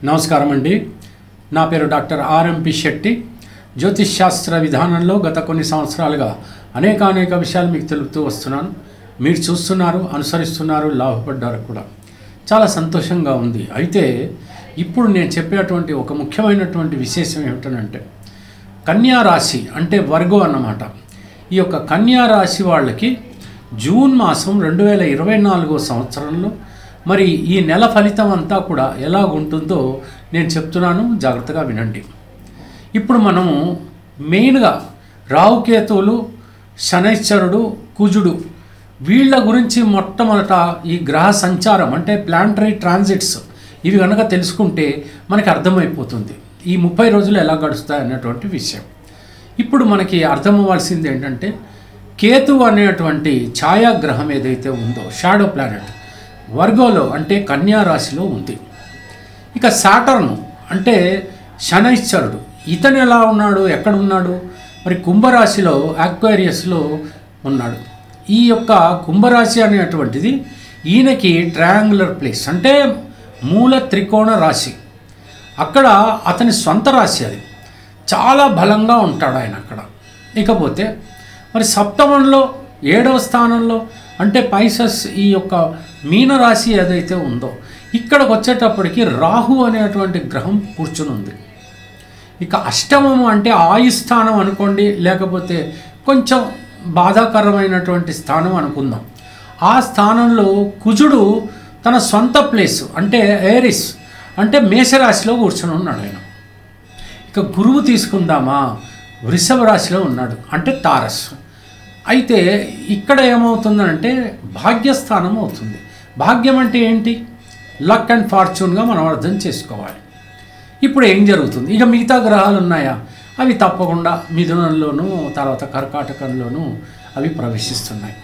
నమస్కారం అండి. నా పేరు డాక్టర్ ఆర్ఎంపి శెట్టి. జ్యోతిష్ శాస్త్ర విధానంలో గత కొన్ని సంవత్సరాలుగా అనేక విషయాలు మీకు తెలుపుతూ వస్తున్నాను. మీరు చూస్తున్నారు, అనుసరిస్తున్నారు, లాభపడ్డారు కూడా. చాలా సంతోషంగా ఉంది. అయితే ఇప్పుడు నేను చెప్పేటువంటి ఒక ముఖ్యమైనటువంటి విశేషం ఏమిటంటే, కన్యా రాశి అంటే వర్గో అన్నమాట. ఈ యొక్క కన్యా రాశి వాళ్ళకి జూన్ మాసం 2024 సంవత్సరంలో మరి ఈ నెల ఫలితం అంతా కూడా ఎలా ఉంటుందో నేను చెప్తున్నాను, జాగ్రత్తగా వినండి. ఇప్పుడు మనము మెయిన్గా రాహుకేతువులు, శనైశ్చరుడు, కుజుడు వీళ్ళ గురించి మొట్టమొదట ఈ గ్రహ సంచారం అంటే ప్లానటరీ ట్రాన్సిట్స్ ఇవి కనుక తెలుసుకుంటే మనకి అర్థమైపోతుంది ఈ 30 రోజులు ఎలా గడుస్తాయి అన్నటువంటి విషయం. ఇప్పుడు మనకి అర్థమవ్వాల్సింది ఏంటంటే, కేతువు అనేటువంటి ఛాయాగ్రహం ఏదైతే ఉందో, షాడో ప్లానెట్ వర్గోలో అంటే కన్యా రాశిలో ఉంది. ఇక సాటర్న్ అంటే శనైశ్చరుడు, ఇతను ఎలా ఉన్నాడు, ఎక్కడ ఉన్నాడు? మరి కుంభరాశిలో అక్వేరియస్లో ఉన్నాడు. ఈ యొక్క కుంభరాశి అనేటువంటిది ఈయనకి ట్రయాంగులర్ ప్లేస్ అంటే మూల త్రికోణ రాశి. అక్కడ అతని సొంత రాశి, అది చాలా బలంగా ఉంటాడు ఆయన అక్కడ. ఇకపోతే మరి సప్తమంలో 7వ స్థానంలో అంటే పైసస్ ఈ యొక్క మీనరాశి ఏదైతే ఉందో ఇక్కడికి వచ్చేటప్పటికి రాహు అనేటువంటి గ్రహం కూర్చుని ఉంది. ఇక అష్టమము అంటే ఆయుస్థానం అనుకోండి, లేకపోతే కొంచెం బాధాకరమైనటువంటి స్థానం అనుకుందాం. ఆ స్థానంలో కుజుడు తన సొంత ప్లేస్ అంటే ఏరిస్ అంటే మేషరాశిలో కూర్చొని ఉన్నాడు ఆయన. ఇక గురువు తీసుకుందామా, వృషభ రాశిలో ఉన్నాడు అంటే తారస్. అయితే ఇక్కడ ఏమవుతుందంటే భాగ్యస్థానం అవుతుంది. భాగ్యం అంటే ఏంటి? లక్ అండ్ ఫార్చ్యూన్గా మనం అర్థం చేసుకోవాలి. ఇప్పుడు ఏం జరుగుతుంది? ఇక మిగతా గ్రహాలు ఉన్నాయా, అవి తప్పకుండా మిథునంలోనూ తర్వాత కర్కాటకంలోనూ అవి ప్రవేశిస్తున్నాయి.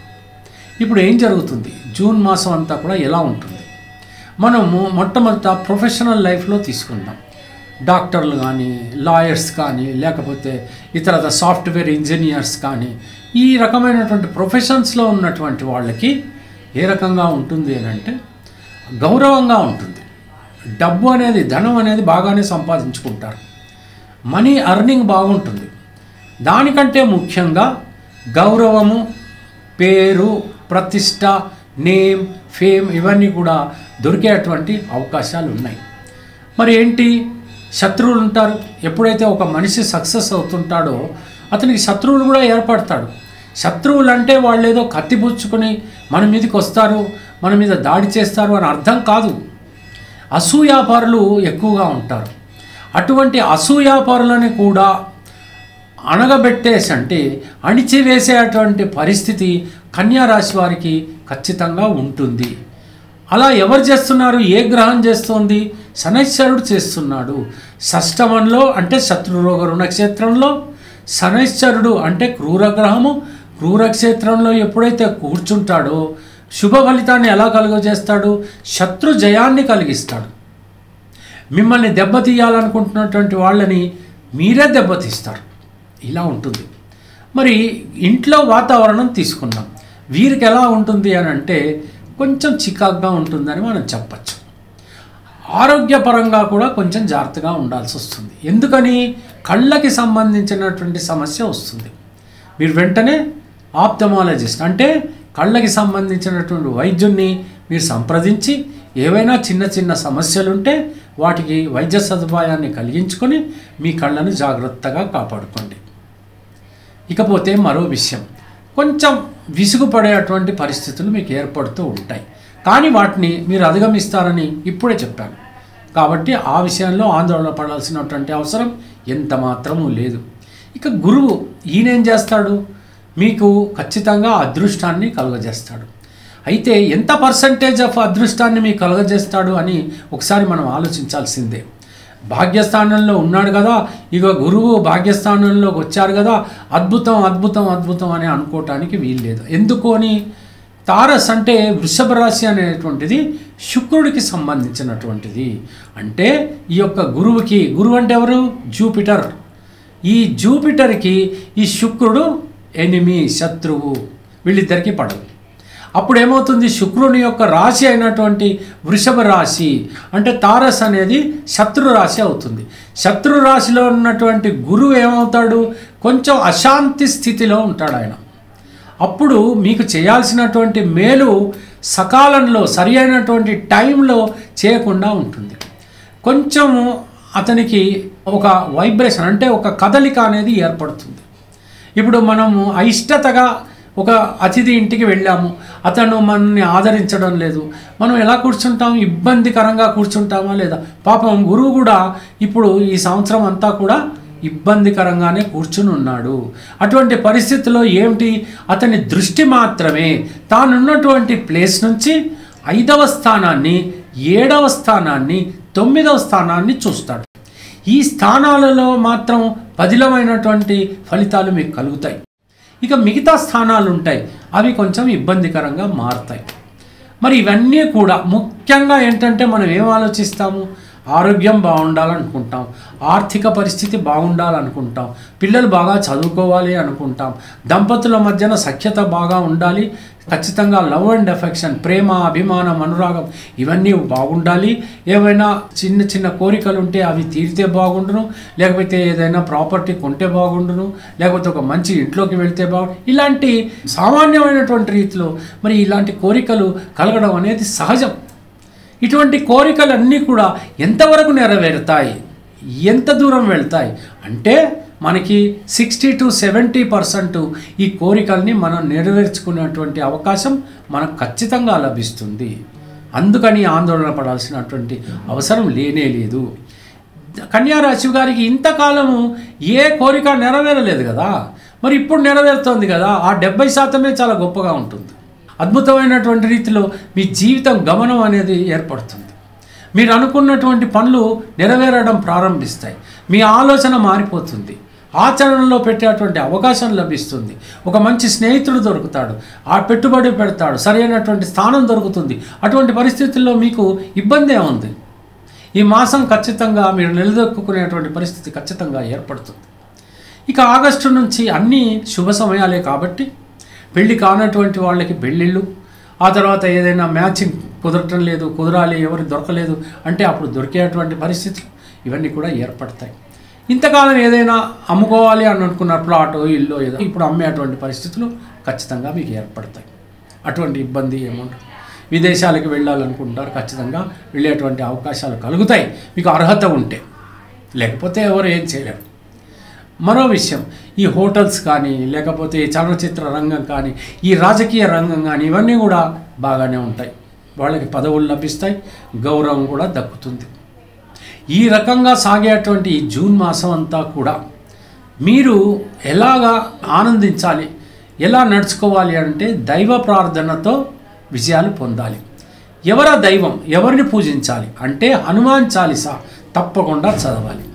ఇప్పుడు ఏం జరుగుతుంది? జూన్ మాసం అంతా కూడా ఎలా ఉంటుంది? మనము మొట్టమొదట ప్రొఫెషనల్ లైఫ్లో తీసుకుందాం. డాక్టర్లు కానీ, లాయర్స్ కానీ, లేకపోతే ఇతర సాఫ్ట్వేర్ ఇంజనీర్స్ కానీ, ఈ రకమైనటువంటి ప్రొఫెషన్స్లో ఉన్నటువంటి వాళ్ళకి ఏ రకంగా ఉంటుంది అని అంటే గౌరవంగా ఉంటుంది. డబ్బు అనేది, ధనం అనేది బాగానే సంపాదించుకుంటారు. మనీ అర్నింగ్ బాగుంటుంది. దానికంటే ముఖ్యంగా గౌరవము, పేరు, ప్రతిష్ట, నేమ్, ఫేమ్ ఇవన్నీ కూడా దొరికేటువంటి అవకాశాలు ఉన్నాయి. మరి ఏంటి? శత్రువులు ఉంటారు. ఎప్పుడైతే ఒక మనిషి సక్సెస్ అవుతుంటాడో అతనికి శత్రువులు కూడా ఏర్పడతాడు. శత్రువులు అంటే వాళ్ళు ఏదో కత్తిపుచ్చుకొని మన మీదకి వస్తారు, మన మీద దాడి చేస్తారు అని అర్థం కాదు. అసూయాపరులు ఎక్కువగా ఉంటారు. అటువంటి అసూయాపరులని కూడా అణగబెట్టేసి అంటే అణిచివేసేటువంటి పరిస్థితి కన్యా రాశి వారికి ఖచ్చితంగా ఉంటుంది. అలా ఎవరు చేస్తున్నారు? ఏ గ్రహం చేస్తోంది? శనైశ్చరుడు చేస్తున్నాడు. షష్టమంలో అంటే శత్రురోగ రుణక్షేత్రంలో, శనైశ్చరుడు అంటే క్రూరగ్రహము క్రూరక్షేత్రంలో ఎప్పుడైతే కూర్చుంటాడో శుభ ఫలితాన్ని ఎలా కలుగజేస్తాడు? శత్రు జయాన్ని కలిగిస్తాడు. మిమ్మల్ని దెబ్బతీయాలనుకుంటున్నటువంటి వాళ్ళని మీరే దెబ్బతీస్తారు. ఇలా ఉంటుంది. మరి ఇంట్లో వాతావరణం తీసుకుందాం. వీరికి ఎలా ఉంటుంది అని అంటే కొంచెం చికాగ్గా ఉంటుందని మనం చెప్పచ్చు. ఆరోగ్యపరంగా కూడా కొంచెం జాగ్రత్తగా ఉండాల్సి వస్తుంది. ఎందుకని? కళ్ళకి సంబంధించినటువంటి సమస్య వస్తుంది. మీరు వెంటనే ఆప్థమాలజిస్ట్ అంటే కళ్ళకి సంబంధించినటువంటి వైద్యున్ని మీరు సంప్రదించి ఏవైనా చిన్న సమస్యలుంటే వాటికి వైద్య సదుపాయాన్ని కలిగించుకొని మీ కళ్ళను జాగ్రత్తగా కాపాడుకోండి. ఇకపోతే మరో విషయం, కొంచెం విసుగుపడేటువంటి పరిస్థితులు మీకు ఏర్పడుతూ ఉంటాయి. కానీ వాటిని మీరు అధిగమిస్తారని ఇప్పుడే చెప్పాను. కాబట్టి ఆ విషయంలో ఆందోళన పడాల్సినటువంటి అవసరం ఎంత మాత్రమూ లేదు. ఇక గురువు ఈయనేం చేస్తాడు? మీకు ఖచ్చితంగా అదృష్టాన్ని కలుగజేస్తాడు. అయితే ఎంత పర్సంటేజ్ ఆఫ్ అదృష్టాన్ని మీకు కలుగజేస్తాడు అని ఒకసారి మనం ఆలోచించాల్సిందే. భాగ్యస్థానంలో ఉన్నాడు కదా, ఇక గురువు భాగ్యస్థానంలోకి వచ్చారు కదా, అద్భుతం అద్భుతం అద్భుతం అని అనుకోవటానికి వీల్లేదు. ఎందుకు అని? తారస్ అంటే వృషభ రాశి అనేటువంటిది శుక్రుడికి సంబంధించినటువంటిది. అంటే ఈ యొక్క గురువుకి, గురువు అంటే ఎవరు? జూపిటర్. ఈ జూపిటర్కి ఈ శుక్రుడు ఎనిమి, శత్రువు. వీళ్ళిద్దరికీ పడదు. అప్పుడు ఏమవుతుంది, శుక్రుని యొక్క రాశి అయినటువంటి వృషభ రాశి అంటే తారస్ అనేది శత్రు రాశి అవుతుంది. శత్రు రాశిలో ఉన్నటువంటి గురువు ఏమవుతాడు, కొంచెం అశాంతి స్థితిలో ఉంటాడు ఆయన. అప్పుడు మీకు చేయాల్సినటువంటి మేలు సకాలంలో సరి అయినటువంటి టైంలో చేయకుండా ఉంటుంది. కొంచెము అతనికి ఒక వైబ్రేషన్ అంటే ఒక కదలిక అనేది ఏర్పడుతుంది. ఇప్పుడు మనము అయిష్టతగా ఒక అతిథి ఇంటికి వెళ్ళాము, అతను మనల్ని ఆదరించడం లేదు, మనం ఎలా కూర్చుంటాం, ఇబ్బందికరంగా కూర్చుంటామా లేదా? పాపం గురువు కూడా ఇప్పుడు ఈ సంవత్సరం అంతా కూడా ఇబ్బందికరంగానే కూర్చుని ఉన్నాడు. అటువంటి పరిస్థితిలో ఏమిటి, అతని దృష్టి మాత్రమే తానున్నటువంటి ప్లేస్ నుంచి 5వ స్థానాన్ని, 7వ స్థానాన్ని, 9వ స్థానాన్ని చూస్తాడు. ఈ స్థానాలలో మాత్రం పదిలమైనటువంటి ఫలితాలు మీకు కలుగుతాయి. ఇక మిగతా స్థానాలు ఉంటాయి, అవి కొంచెం ఇబ్బందికరంగా మారుతాయి. మరి ఇవన్నీ కూడా ముఖ్యంగా ఏంటంటే మనం ఏం ఆలోచిస్తాము, ఆరోగ్యం బాగుండాలనుకుంటాం, ఆర్థిక పరిస్థితి బాగుండాలనుకుంటాం, పిల్లలు బాగా చదువుకోవాలి అనుకుంటాం, దంపతుల మధ్యన సఖ్యత బాగా ఉండాలి, ఖచ్చితంగా లవ్ అండ్ ఎఫెక్షన్, ప్రేమ, అభిమానం, అనురాగం ఇవన్నీ బాగుండాలి. ఏవైనా చిన్న చిన్న కోరికలు ఉంటే అవి తీరితే బాగుండును, లేకపోతే ఏదైనా ప్రాపర్టీ కొంటే బాగుండును, లేకపోతే ఒక మంచి ఇంట్లోకి వెళ్తే ఇలాంటి సామాన్యమైనటువంటి రీతిలో మరి ఇలాంటి కోరికలు కలగడం అనేది సహజం. ఇటువంటి కోరికలన్నీ కూడా ఎంతవరకు నెరవేరుతాయి, ఎంత దూరం వెళ్తాయి అంటే మనకి 60 to 70% ఈ కోరికల్ని మనం నెరవేర్చుకునేటువంటి అవకాశం మనకు ఖచ్చితంగా లభిస్తుంది. అందుకని ఆందోళన పడాల్సినటువంటి అవసరం లేనే లేదు. కన్యా రాశి గారికి ఇంతకాలము ఏ కోరిక నెరవేరలేదు కదా, మరి ఇప్పుడు నెరవేరుతోంది కదా, ఆ 70% చాలా గొప్పగా ఉంటుంది. అద్భుతమైనటువంటి రీతిలో మీ జీవితం గమనం అనేది ఏర్పడుతుంది. మీరు అనుకున్నటువంటి పనులు నెరవేరడం ప్రారంభిస్తాయి. మీ ఆలోచన మారిపోతుంది, ఆచరణలో పెట్టేటువంటి అవకాశం లభిస్తుంది. ఒక మంచి స్నేహితుడు దొరుకుతాడు, ఆ పెట్టుబడి పెడతాడు, సరైనటువంటి స్థానం దొరుకుతుంది. అటువంటి పరిస్థితుల్లో మీకు ఇబ్బందే ఉంది. ఈ మాసం ఖచ్చితంగా మీరు నిలదొక్కునేటువంటి పరిస్థితి ఖచ్చితంగా ఏర్పడుతుంది. ఇక ఆగస్టు నుంచి అన్నీ శుభ సమయాలే కాబట్టి పెళ్ళి కానటువంటి వాళ్ళకి పెళ్ళిళ్ళు, ఆ తర్వాత ఏదైనా మ్యాచింగ్ కుదరటం లేదు, కుదరాలి, ఎవరు దొరకలేదు అంటే అప్పుడు దొరికేటువంటి పరిస్థితులు ఇవన్నీ కూడా ఏర్పడతాయి. ఇంతకాలం ఏదైనా అమ్ముకోవాలి అని అనుకున్న ప్లాటో ఇల్లు ఏదో ఇప్పుడు అమ్మేటువంటి పరిస్థితులు ఖచ్చితంగా మీకు ఏర్పడతాయి. అటువంటి ఇబ్బంది ఏముంటుంది. విదేశాలకు వెళ్ళాలనుకుంటారు, ఖచ్చితంగా వెళ్ళేటువంటి అవకాశాలు కలుగుతాయి మీకు అర్హత ఉంటే, లేకపోతే ఎవరు ఏం చేయలేరు. మరో విషయం, ఈ హోటల్స్ కానీ లేకపోతే చలనచిత్ర రంగం కానీ ఈ రాజకీయ రంగం కానీ ఇవన్నీ కూడా బాగానే ఉంటాయి. వాళ్ళకి పదవులు లభిస్తాయి, గౌరవం కూడా దక్కుతుంది. ఈ రకంగా సాగేటువంటి ఈ జూన్ మాసం అంతా కూడా మీరు ఎలాగా ఆనందించాలి, ఎలా నడుచుకోవాలి అంటే దైవ ప్రార్థనతో విజయాలు పొందాలి. ఎవరా దైవం, ఎవరిని పూజించాలి అంటే హనుమాన్ చాలీసా తప్పకుండా చదవాలి.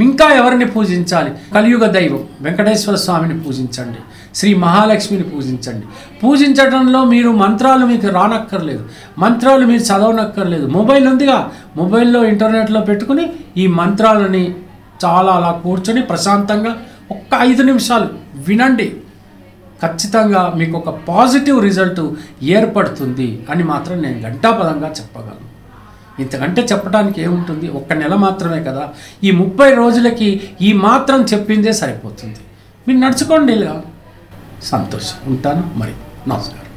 ఇంకా ఎవరిని పూజించాలి, కలియుగ దైవం వెంకటేశ్వర స్వామిని పూజించండి, శ్రీ మహాలక్ష్మిని పూజించండి. పూజించడంలో మీరు మంత్రాలు మీకు రానక్కర్లేదు, మంత్రాలు మీరు చదవనక్కర్లేదు. మొబైల్ ఉందిగా, మొబైల్లో ఇంటర్నెట్లో పెట్టుకుని ఈ మంత్రాలని చాలా అలా కూర్చొని ప్రశాంతంగా ఒక్క 5 నిమిషాలు వినండి. ఖచ్చితంగా మీకు ఒక పాజిటివ్ రిజల్ట్ ఏర్పడుతుంది అని మాత్రం నేను ఘంటాపదంగా చెప్పగలను. ఇంతకంటే చెప్పడానికి ఏముంటుంది, ఒక్క నెల మాత్రమే కదా, ఈ 30 రోజులకి ఈ మాత్రం చెప్పిందే సరిపోతుంది. మీరు నడుచుకోండి, సంతోషం. ఉంటాను మరి, నమస్కారం.